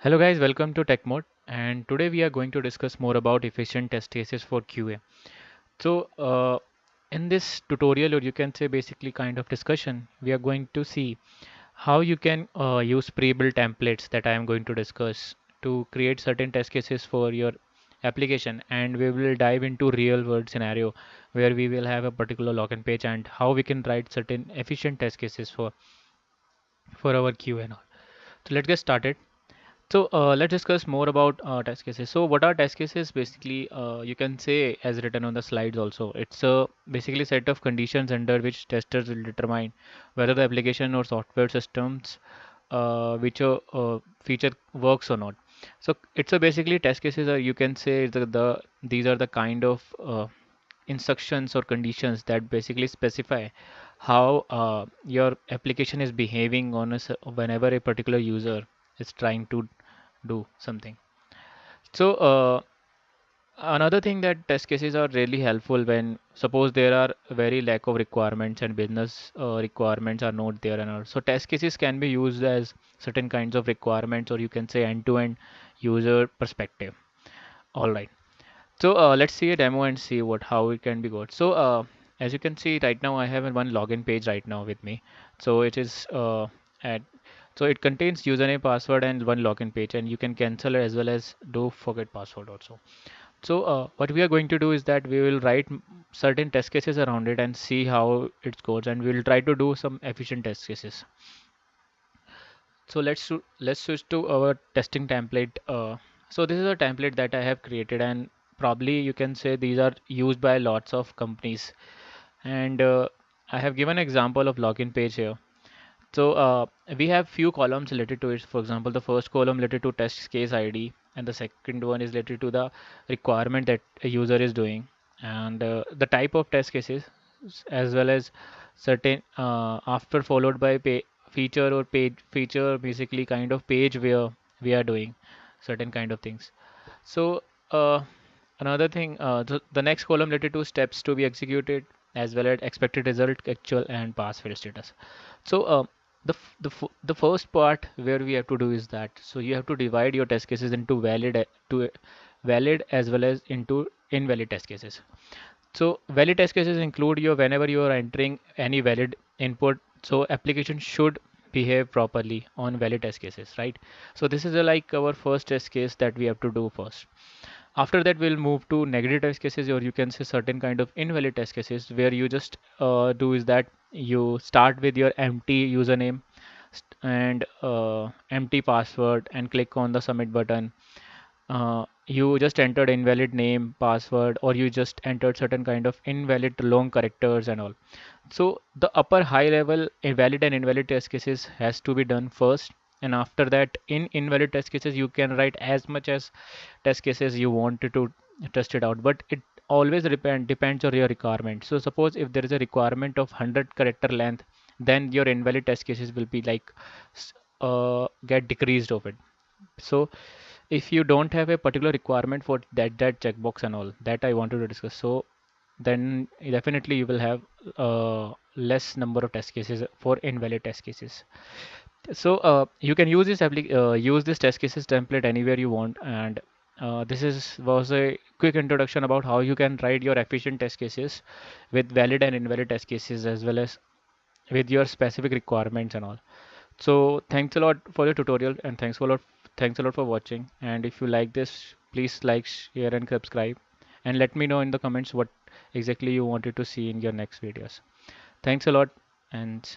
Hello guys, welcome to Tech Mode, and today we are going to discuss more about efficient test cases for QA. In this tutorial, or you can say basically kind of discussion, we are going to see how you can use pre-built templates that I am going to discuss to create certain test cases for your application, and we will dive into real world scenario where we will have a particular login page and how we can write certain efficient test cases for our QA and all. So let's get started. Let's discuss more about test cases. So what are test cases? Basically, you can say as written on the slides also. It's a basically set of conditions under which testers will determine whether the application or software systems which a feature works or not. So it's a basically test cases are you can say the these are the kind of instructions or conditions that basically specify how your application is behaving on whenever a particular user is trying to do something. So another thing that test cases are really helpful when suppose there are very lack of requirements and business requirements are not there and all. So test cases can be used as certain kinds of requirements or you can say end-to-end user perspective. All right. So let's see a demo and see what how it can be good. So as you can see right now I have one login page right now with me. So it is at so it contains username, password and one login page and you can cancel it as well as do forget password also. So what we are going to do is that we will write certain test cases around it and see how it goes and we will try to do some efficient test cases. So let's switch to our testing template. So this is a template that I have created and probably you can say these are used by lots of companies. And I have given an example of login page here. So we have few columns related to it. For example, the first column related to test case ID and the second one is related to the requirement that a user is doing and the type of test cases as well as certain after followed by feature or page feature basically kind of page where we are doing certain kind of things. So another thing, the next column related to steps to be executed as well as expected result, actual and pass fail status. So the first part where we have to do is that so you have to divide your test cases into valid as well as into invalid test cases. So valid test cases include your whenever you are entering any valid input, so application should behave properly on valid test cases, right? So this is like our first test case that we have to do first. After that, we'll move to negative test cases, or you can say certain kind of invalid test cases, where you just do is that you start with your empty username and empty password and click on the submit button. You just entered invalid name, password, or you just entered certain kind of invalid long characters and all. So the upper high level valid and invalid test cases has to be done first, and after that in invalid test cases you can write as much as test cases you wanted to test it out, but it always depends on your requirement. So suppose if there is a requirement of 100 character length, then your invalid test cases will be like get decreased of it. So if you don't have a particular requirement for that checkbox and all that I wanted to discuss, so then definitely you will have less number of test cases for invalid test cases. So you can use use this test cases template anywhere you want, and this is was a quick introduction about how you can write your efficient test cases with valid and invalid test cases as well as with your specific requirements and all. So thanks a lot for your tutorial and thanks a lot for watching. And if you like this, please like, share and subscribe and let me know in the comments what exactly you wanted to see in your next videos. Thanks a lot and